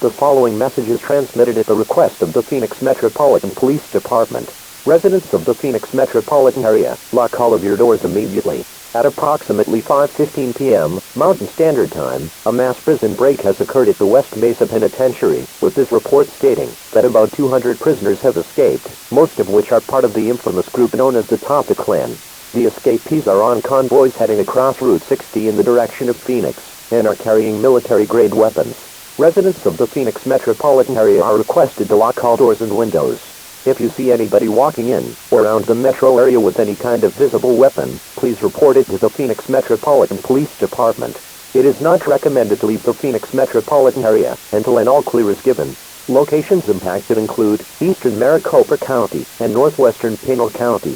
The following message is transmitted at the request of the Phoenix Metropolitan Police Department. Residents of the Phoenix metropolitan area, lock all of your doors immediately. At approximately 5:15 p.m. Mountain Standard Time, a mass prison break has occurred at the West Mesa Penitentiary, with this report stating that about 200 prisoners have escaped, most of which are part of the infamous group known as the Toppat Clan. The escapees are on convoys heading across Route 60 in the direction of Phoenix, and are carrying military-grade weapons. Residents of the Phoenix metropolitan area are requested to lock all doors and windows. If you see anybody walking in or around the metro area with any kind of visible weapon, please report it to the Phoenix Metropolitan Police Department. It is not recommended to leave the Phoenix metropolitan area until an all clear is given. Locations impacted include eastern Maricopa County and northwestern Pinal County.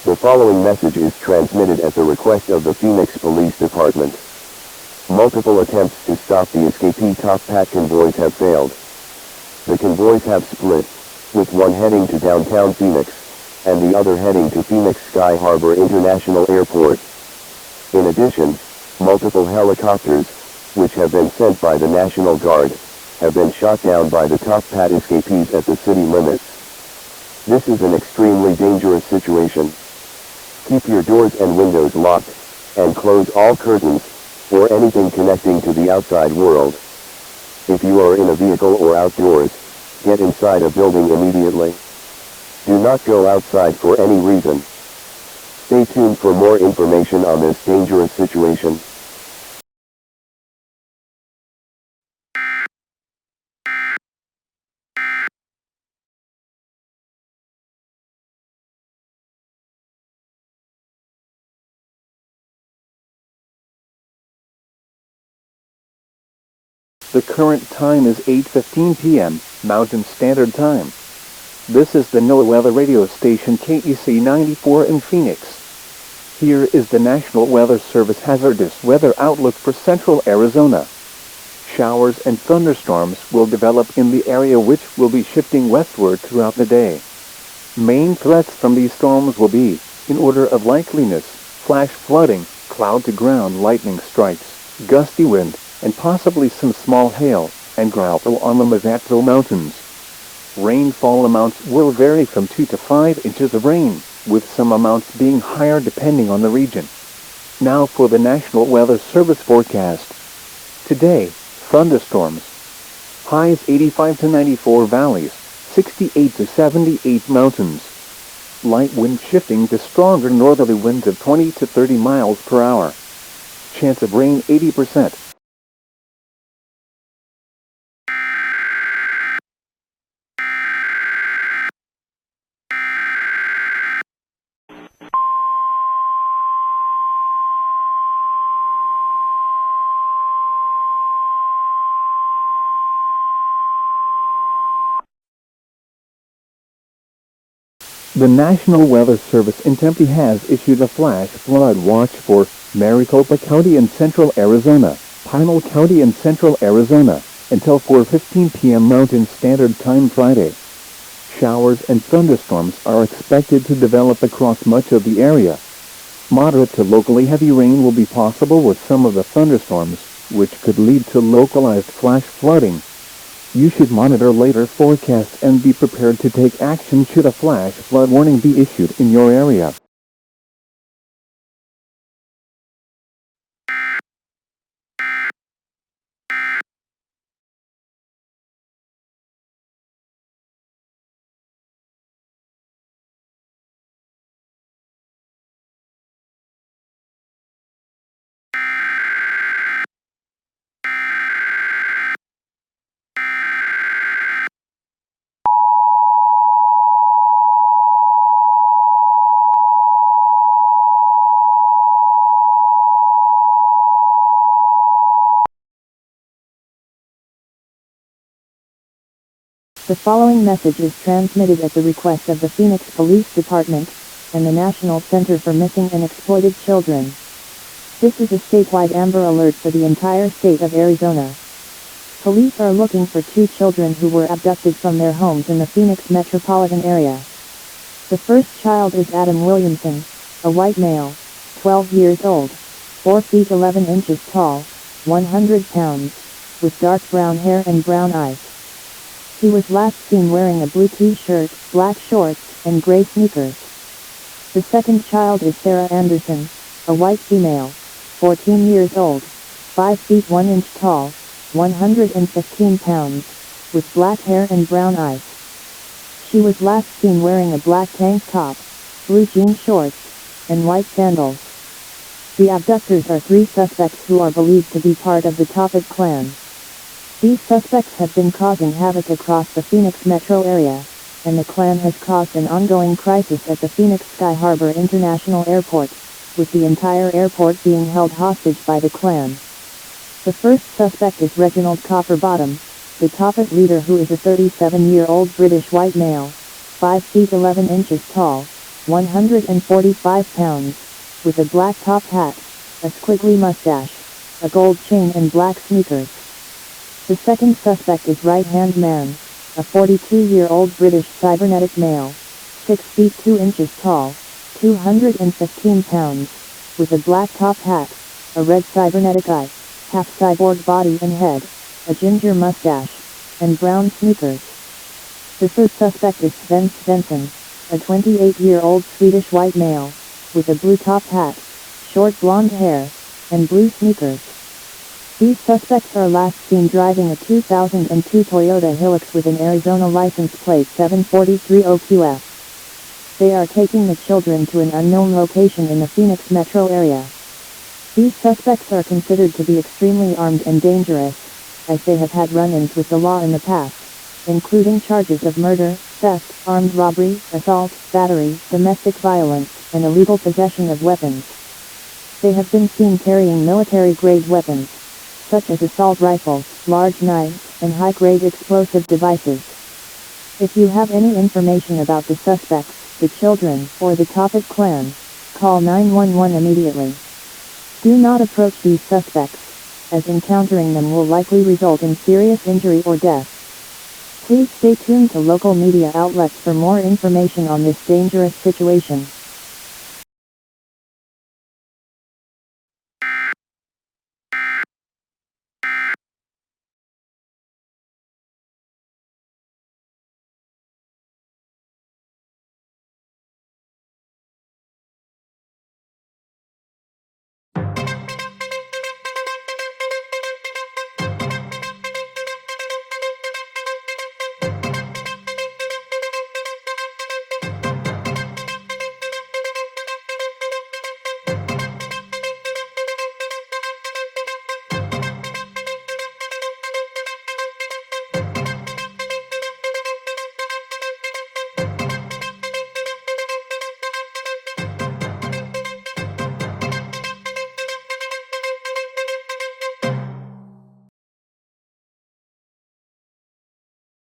The following message is transmitted at the request of the Phoenix Police Department. Multiple attempts to stop the escapee Toppat convoys have failed. The convoys have split, with one heading to downtown Phoenix, and the other heading to Phoenix Sky Harbor International Airport. In addition, multiple helicopters, which have been sent by the National Guard, have been shot down by the Toppat escapees at the city limits. This is an extremely dangerous situation. Keep your doors and windows locked, and close all curtains, or anything connecting to the outside world. If you are in a vehicle or outdoors, get inside a building immediately. Do not go outside for any reason. Stay tuned for more information on this dangerous situation. The current time is 8:15 p.m. Mountain Standard Time. This is the NOAA weather radio station KEC 94 in Phoenix. Here is the National Weather Service hazardous weather outlook for central Arizona. Showers and thunderstorms will develop in the area, which will be shifting westward throughout the day. Main threats from these storms will be, in order of likeliness, flash flooding, cloud-to-ground lightning strikes, gusty wind, and possibly some small hail and graupel on the Mazatzo Mountains. Rainfall amounts will vary from 2 to 5 inches of rain, with some amounts being higher depending on the region. Now for the National Weather Service forecast. Today, thunderstorms. Highs 85 to 94 valleys, 68 to 78 mountains. Light wind shifting to stronger northerly winds of 20 to 30 miles per hour. Chance of rain 80%. The National Weather Service in Tempe has issued a flash flood watch for Maricopa County in central Arizona, Pinal County in central Arizona, until 4:15 p.m. Mountain Standard Time Friday. Showers and thunderstorms are expected to develop across much of the area. Moderate to locally heavy rain will be possible with some of the thunderstorms, which could lead to localized flash flooding. You should monitor later forecasts and be prepared to take action should a flash flood warning be issued in your area. The following message is transmitted at the request of the Phoenix Police Department and the National Center for Missing and Exploited Children. This is a statewide Amber Alert for the entire state of Arizona. Police are looking for 2 children who were abducted from their homes in the Phoenix metropolitan area. The first child is Adam Williamson, a white male, 12 years old, 4 feet 11 inches tall, 100 pounds, with dark brown hair and brown eyes. He was last seen wearing a blue t-shirt, black shorts, and gray sneakers. The second child is Sarah Anderson, a white female, 14 years old, 5 feet 1 inch tall, 115 pounds, with black hair and brown eyes. She was last seen wearing a black tank top, blue jean shorts, and white sandals. The abductors are 3 suspects who are believed to be part of the Toppat Clan. These suspects have been causing havoc across the Phoenix metro area, and the Klan has caused an ongoing crisis at the Phoenix Sky Harbor International Airport, with the entire airport being held hostage by the Klan. The first suspect is Reginald Copperbottom, the Toppat leader, who is a 37-year-old British white male, 5 feet 11 inches tall, 145 pounds, with a black top hat, a squiggly mustache, a gold chain and black sneakers. The second suspect is Right-Hand Man, a 42-year-old British cybernetic male, 6 feet 2 inches tall, 215 pounds, with a black top hat, a red cybernetic eye, half cyborg body and head, a ginger mustache, and brown sneakers. The third suspect is Sven Svensson, a 28-year-old Swedish white male, with a blue top hat, short blonde hair, and blue sneakers. These suspects are last seen driving a 2002 Toyota Hilux with an Arizona license plate 743 OQF. They are taking the children to an unknown location in the Phoenix metro area. These suspects are considered to be extremely armed and dangerous, as they have had run-ins with the law in the past, including charges of murder, theft, armed robbery, assault, battery, domestic violence, and illegal possession of weapons. They have been seen carrying military-grade weapons, such as assault rifles, large knives, and high-grade explosive devices. If you have any information about the suspects, the children, or the Toppat Clan, call 911 immediately. Do not approach these suspects, as encountering them will likely result in serious injury or death. Please stay tuned to local media outlets for more information on this dangerous situation.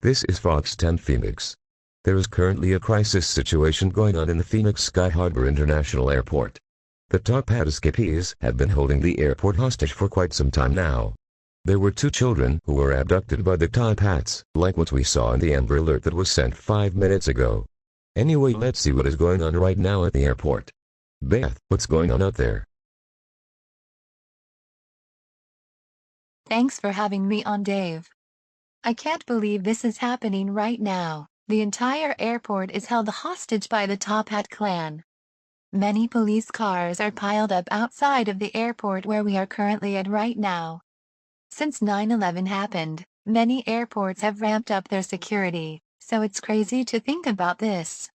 This is Fox 10 Phoenix. There is currently a crisis situation going on in the Phoenix Sky Harbor International Airport. The Toppat escapees have been holding the airport hostage for quite some time now. There were 2 children who were abducted by the Toppats, like what we saw in the Amber Alert that was sent 5 minutes ago. Anyway, let's see what is going on right now at the airport. Beth, what's going on out there? Thanks for having me on, Dave. I can't believe this is happening right now. The entire airport is held hostage by the Toppat Clan. Many police cars are piled up outside of the airport where we are currently at right now. Since 9/11 happened, many airports have ramped up their security, so it's crazy to think about this.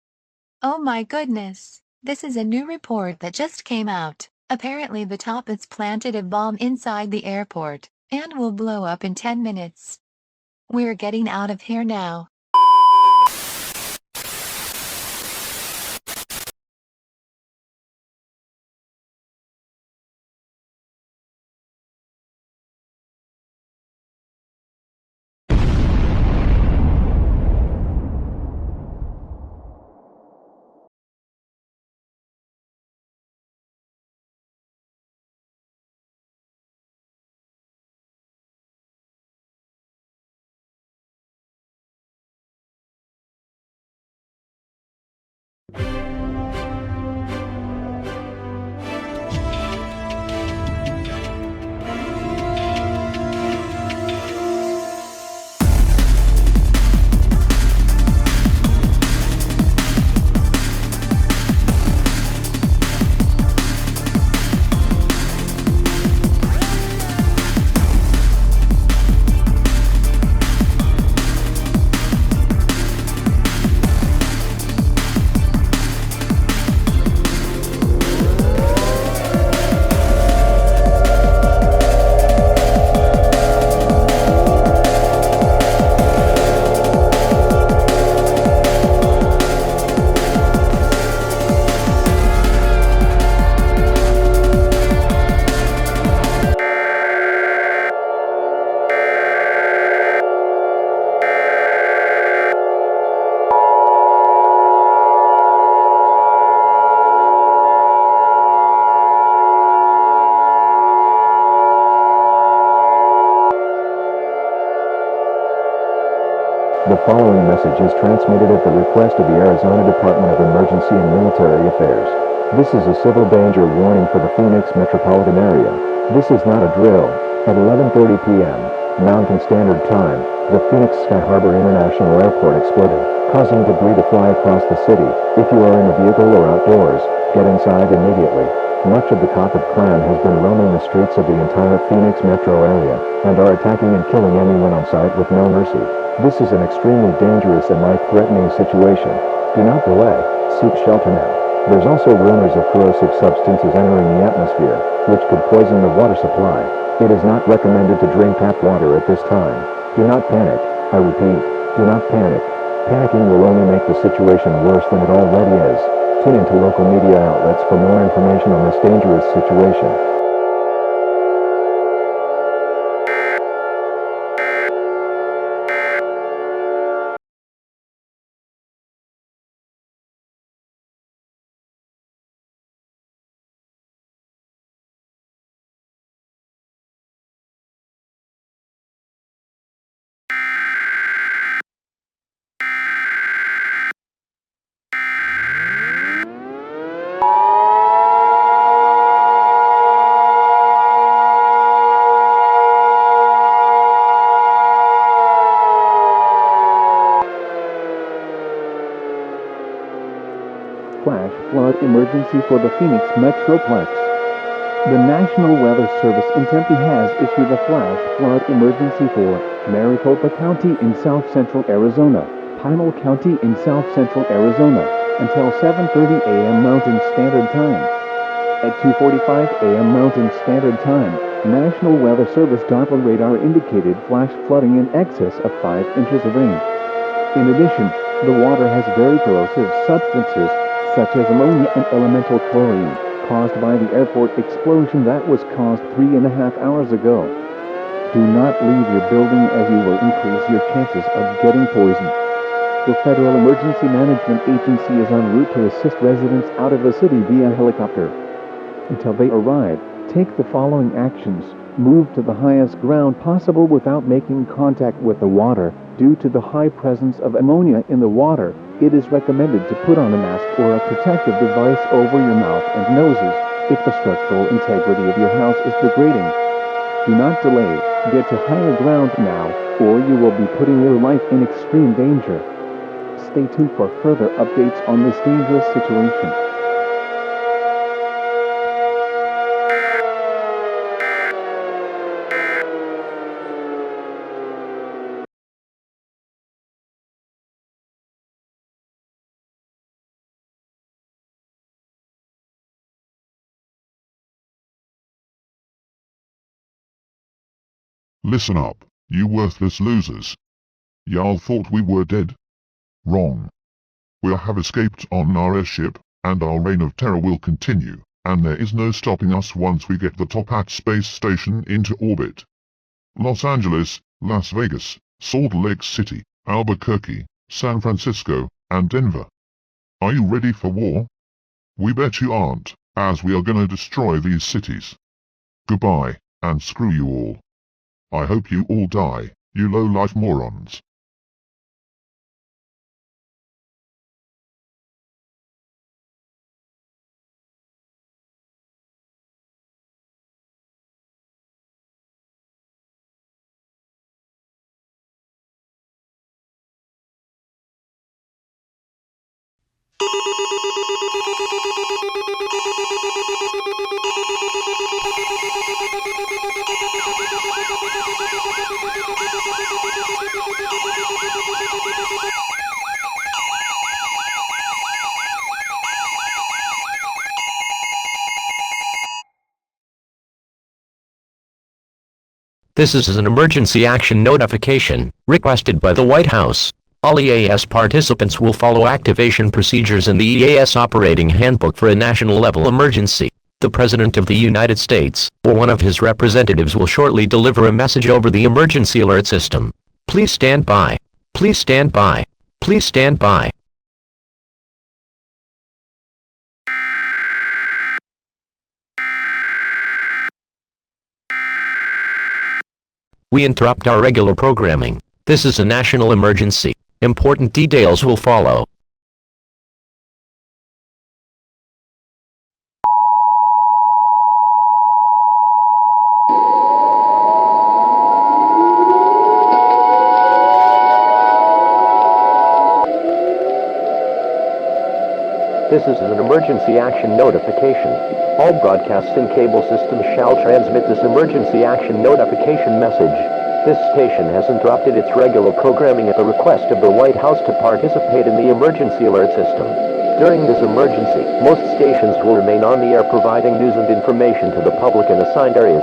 Oh my goodness! This is a new report that just came out. Apparently the Toppats planted a bomb inside the airport, and will blow up in 10 minutes. We're getting out of here now. The following message is transmitted at the request of the Arizona Department of Emergency and Military Affairs. This is a civil danger warning for the Phoenix metropolitan area. This is not a drill. At 11:30 p.m. Mountain Standard Time, the Phoenix Sky Harbor International Airport exploded, causing debris to fly across the city. If you are in a vehicle or outdoors, get inside immediately. Much of the Toppat Clan has been roaming the streets of the entire Phoenix metro area, and are attacking and killing anyone on sight with no mercy. This is an extremely dangerous and life-threatening situation. Do not delay. Seek shelter now. There's also rumors of corrosive substances entering the atmosphere, which could poison the water supply. It is not recommended to drink tap water at this time. Do not panic. I repeat, do not panic. Panicking will only make the situation worse than it already is. Tune into local media outlets for more information on this dangerous situation. Flash flood emergency for the Phoenix Metroplex. The National Weather Service in Tempe has issued a flash flood emergency for Maricopa County in south-central Arizona, Pinal County in south-central Arizona, until 7:30 a.m. Mountain Standard Time. At 2:45 a.m. Mountain Standard Time, National Weather Service Doppler radar indicated flash flooding in excess of 5 inches of rain. In addition, the water has very corrosive substances, such as ammonia and elemental chlorine, caused by the airport explosion that was caused 3.5 hours ago. Do not leave your building as you will increase your chances of getting poisoned. The Federal Emergency Management Agency is en route to assist residents out of the city via helicopter. Until they arrive, take the following actions. Move to the highest ground possible without making contact with the water. Due to the high presence of ammonia in the water, it is recommended to put on a mask or a protective device over your mouth and noses if the structural integrity of your house is degrading. Do not delay. Get to higher ground now, or you will be putting your life in extreme danger. Stay tuned for further updates on this dangerous situation. Listen up, you worthless losers. Y'all thought we were dead? Wrong. We have escaped on our airship, and our reign of terror will continue, and there is no stopping us once we get the Toppat space station into orbit. Los Angeles, Las Vegas, Salt Lake City, Albuquerque, San Francisco, and Denver. Are you ready for war? We bet you aren't, as we are gonna destroy these cities. Goodbye, and screw you all. I hope you all die, you low-life morons. This is an emergency action notification, requested by the White House. All EAS participants will follow activation procedures in the EAS Operating Handbook for a national-level emergency. The President of the United States, or one of his representatives, will shortly deliver a message over the emergency alert system. Please stand by. Please stand by. Please stand by. We interrupt our regular programming. This is a national emergency. Important details will follow. This is an emergency action notification. All broadcasting cable systems shall transmit this emergency action notification message. This station has interrupted its regular programming at the request of the White House to participate in the emergency alert system. During this emergency, most stations will remain on the air providing news and information to the public in assigned areas.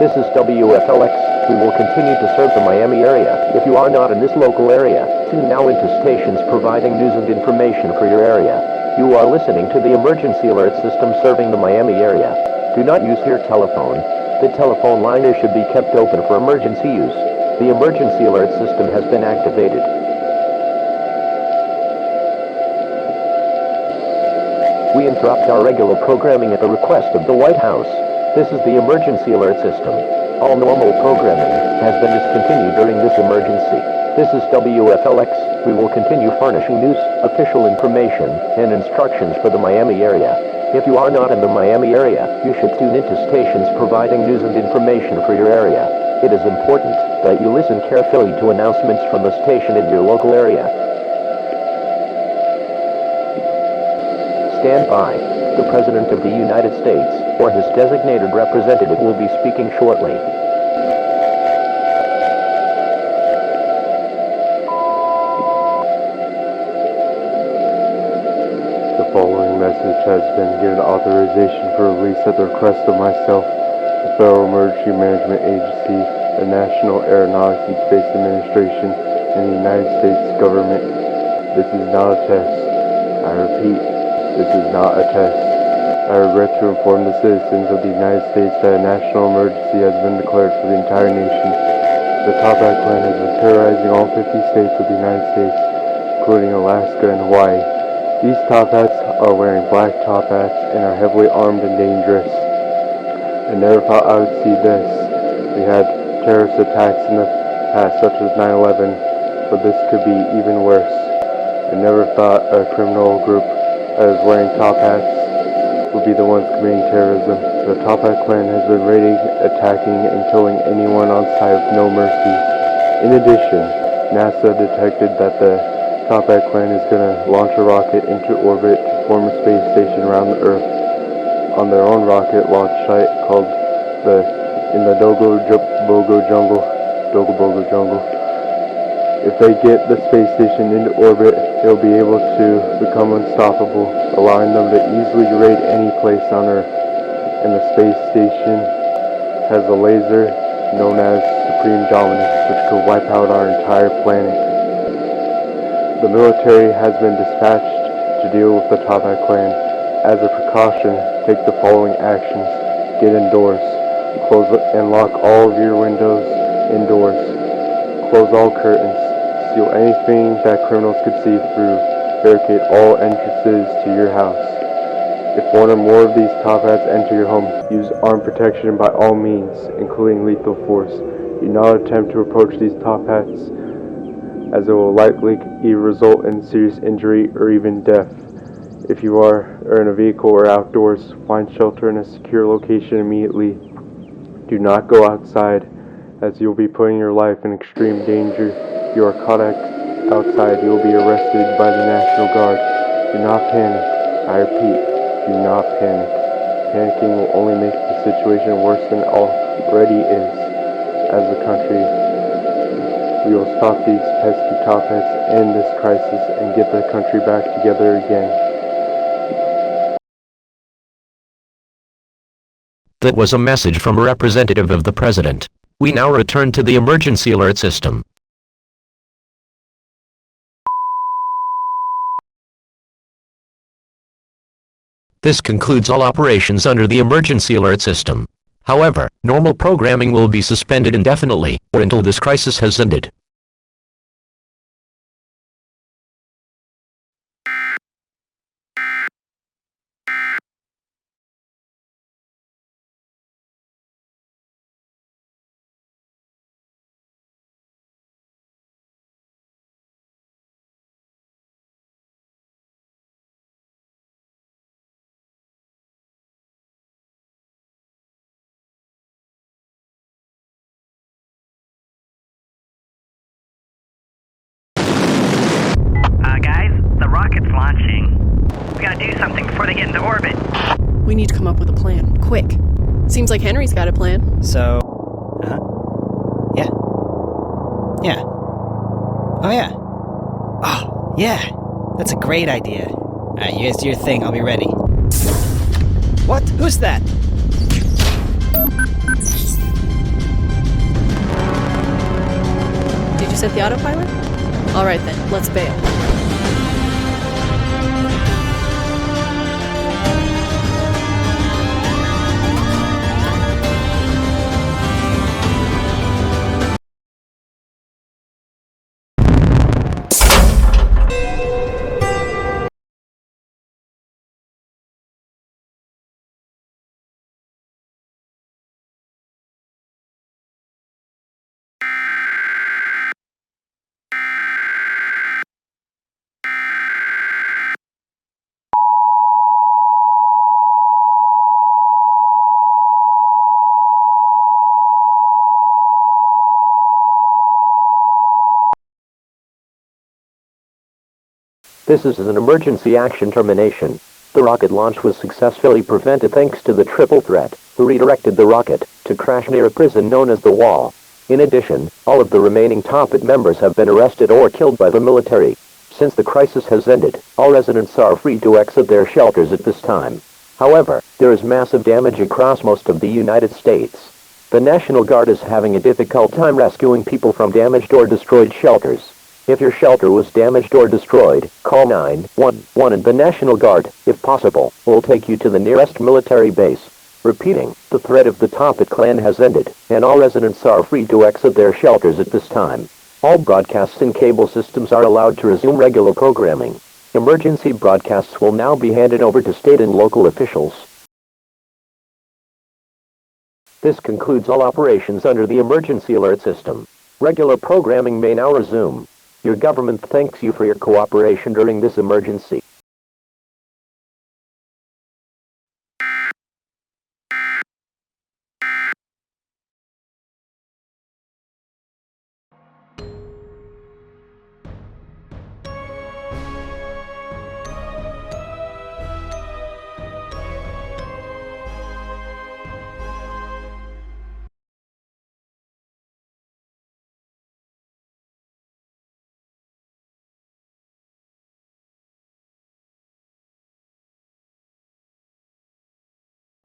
This is WFLX. We will continue to serve the Miami area. If you are not in this local area, tune now into stations providing news and information for your area. You are listening to the emergency alert system serving the Miami area. Do not use your telephone. The telephone line should be kept open for emergency use. The emergency alert system has been activated. We interrupt our regular programming at the request of the White House. This is the emergency alert system. All normal programming has been discontinued during this emergency. This is WFLX. We will continue furnishing news, official information, and instructions for the Miami area. If you are not in the Miami area, you should tune into stations providing news and information for your area. It is important that you listen carefully to announcements from the station in your local area. Stand by. The President of the United States, or his designated representative, will be speaking shortly. The following message has been given authorization for release at the request of myself, the Federal Emergency Management Agency, the National Aeronautics and Space Administration, and the United States government. This is not a test. I repeat, this is not a test. I regret to inform the citizens of the United States that a national emergency has been declared for the entire nation. The Toppat Clan has been terrorizing all 50 states of the United States, including Alaska and Hawaii. These top hats are wearing black top hats and are heavily armed and dangerous. I never thought I would see this. We had terrorist attacks in the past, such as 9/11, but this could be even worse. I never thought a criminal group that is wearing top hats would be the ones committing terrorism. The Toppat Clan has been raiding, attacking, and killing anyone on sight with no mercy. In addition, NASA detected that the Toppat Clan is going to launch a rocket into orbit to form a space station around the Earth on their own rocket launch site called in the Dogobogo Jungle. If they get the space station into orbit, they'll be able to become unstoppable, allowing them to easily raid any place on Earth. And the space station has a laser known as Supreme Dominance, which could wipe out our entire planet. The military has been dispatched to deal with the Toppat Clan. As a precaution, take the following actions. Get indoors. Close and lock all of your windows indoors. Close all curtains. Seal anything that criminals could see through. Barricade all entrances to your house. If one or more of these top hats enter your home, use armed protection by all means, including lethal force. Do not attempt to approach these top hats, as it will likely result in serious injury or even death. If you are in a vehicle or outdoors, find shelter in a secure location immediately. Do not go outside, as you'll be putting your life in extreme danger. If you are caught outside, you will be arrested by the National Guard. Do not panic. I repeat, do not panic. Panicking will only make the situation worse than it already is. As a country, we will stop these pesky top hats, end this crisis, and get the country back together again. That was a message from a representative of the President. We now return to the emergency alert system. This concludes all operations under the emergency alert system. However, normal programming will be suspended indefinitely, or until this crisis has ended. Seems like Henry's got a plan. So... Yeah. Yeah. Oh, yeah. Oh, yeah. That's a great idea. Alright, you guys do your thing. I'll be ready. What? Who's that? Did you set the autopilot? Alright then, let's bail. This is an emergency action termination. The rocket launch was successfully prevented thanks to the triple threat, who redirected the rocket to crash near a prison known as the Wall. In addition, all of the remaining Toppat members have been arrested or killed by the military. Since the crisis has ended, all residents are free to exit their shelters at this time. However, there is massive damage across most of the United States. The National Guard is having a difficult time rescuing people from damaged or destroyed shelters. If your shelter was damaged or destroyed, call 911 and the National Guard, if possible, will take you to the nearest military base. Repeating, the threat of the Toppat Clan has ended, and all residents are free to exit their shelters at this time. All broadcasts and cable systems are allowed to resume regular programming. Emergency broadcasts will now be handed over to state and local officials. This concludes all operations under the emergency alert system. Regular programming may now resume. Your government thanks you for your cooperation during this emergency.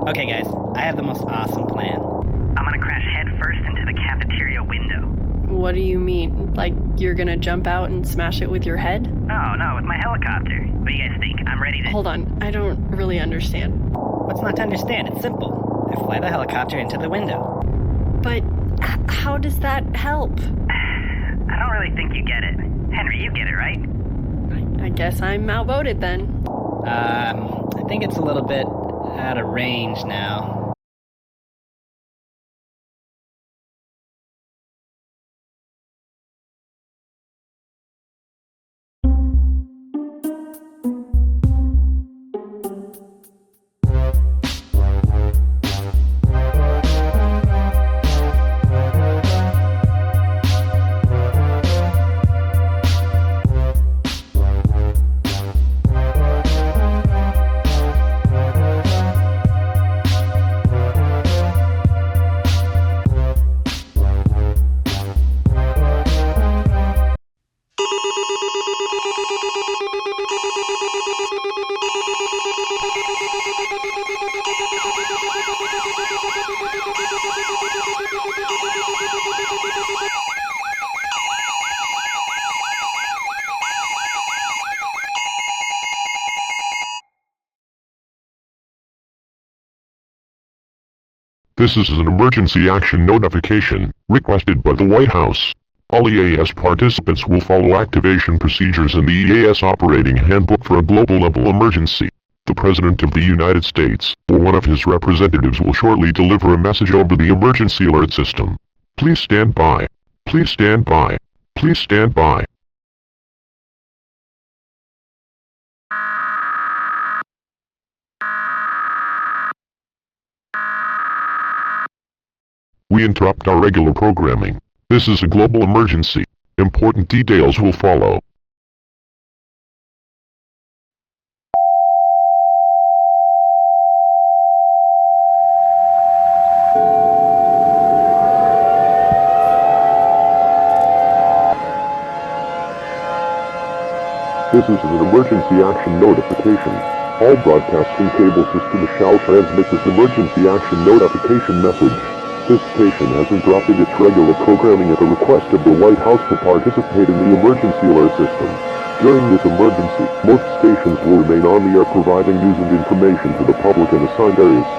Okay, guys, I have the most awesome plan. I'm gonna crash headfirst into the cafeteria window. What do you mean? Like, you're gonna jump out and smash it with your head? No, with my helicopter. What do you guys think? I'm ready to... Hold on, I don't really understand. What's not to understand? It's simple. I fly the helicopter into the window. But how does that help? I don't really think you get it. Henry, you get it, right? I guess I'm outvoted then. I think it's a little bit out of range now. This is an emergency action notification, requested by the White House. All EAS participants will follow activation procedures in the EAS Operating Handbook for a global-level emergency. The President of the United States, or one of his representatives, will shortly deliver a message over the emergency alert system. Please stand by. Please stand by. Please stand by. We interrupt our regular programming. This is a global emergency. Important details will follow. This is an emergency action notification. All broadcasting cable systems shall transmit this emergency action notification message. This station has interrupted its regular programming at the request of the White House to participate in the emergency alert system. During this emergency, most stations will remain on the air providing news and information to the public in assigned areas.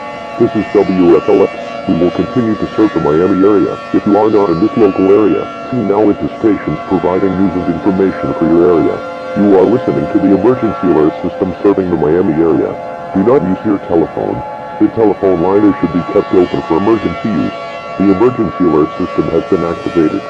This is WFLX. We will continue to serve the Miami area. If you are not in this local area, tune now into stations providing news and information for your area. You are listening to the emergency alert system serving the Miami area. Do not use your telephone. The telephone liner should be kept open for emergency use. The emergency alert system has been activated.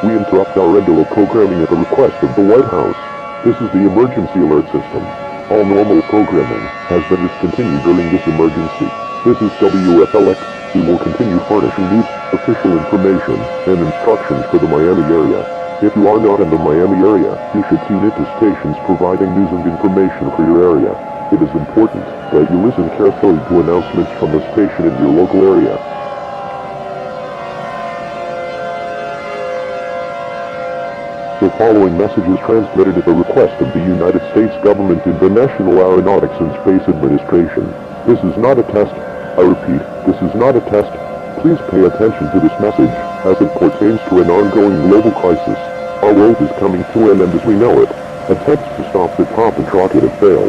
We interrupt our regular programming at the request of the White House. This is the emergency alert system. All normal programming has been discontinued during this emergency. This is WFLX. We will continue furnishing news, official information, and instructions for the Miami area. If you are not in the Miami area, you should tune into stations providing news and information for your area. It is important that you listen carefully to announcements from the station in your local area. The following message is transmitted at the request of the United States government and the National Aeronautics and Space Administration. This is not a test. I repeat, this is not a test. Please pay attention to this message, as it pertains to an ongoing global crisis. Our world is coming to an end as we know it. Attempts to stop the Toppat rocket have failed.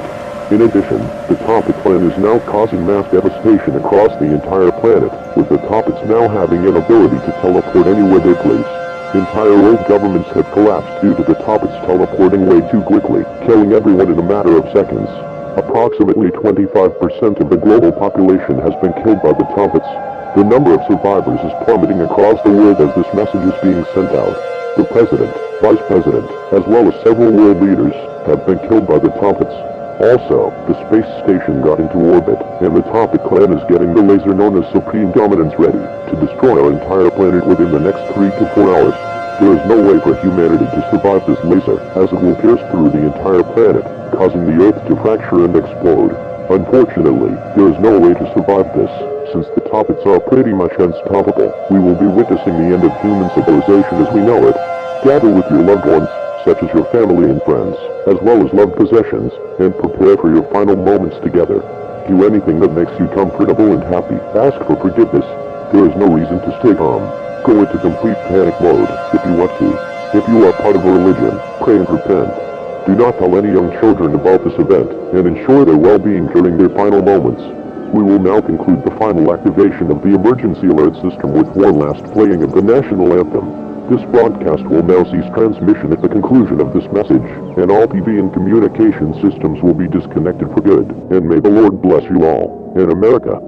In addition, the Toppat Clan is now causing mass devastation across the entire planet, with the Toppats now having an ability to teleport anywhere they please. Entire world governments have collapsed due to the Toppats teleporting way too quickly, killing everyone in a matter of seconds. Approximately 25% of the global population has been killed by the Toppats. The number of survivors is plummeting across the world as this message is being sent out. The President, Vice President, as well as several world leaders, have been killed by the Toppats. Also, the space station got into orbit, and the Toppat Clan is getting the laser known as Supreme Dominance ready to destroy our entire planet within the next 3 to 4 hours. There is no way for humanity to survive this laser, as it will pierce through the entire planet, causing the Earth to fracture and explode. Unfortunately, there is no way to survive this. Since the Toppats are pretty much unstoppable, we will be witnessing the end of human civilization as we know it. Gather with your loved ones, such as your family and friends, as well as loved possessions, and prepare for your final moments together. Do anything that makes you comfortable and happy. Ask for forgiveness. There is no reason to stay calm. Go into complete panic mode, if you want to. If you are part of a religion, pray and repent. Do not tell any young children about this event, and ensure their well-being during their final moments. We will now conclude the final activation of the emergency alert system with one last playing of the national anthem. This broadcast will now cease transmission at the conclusion of this message, and all TV and communication systems will be disconnected for good, and may the Lord bless you all. In America.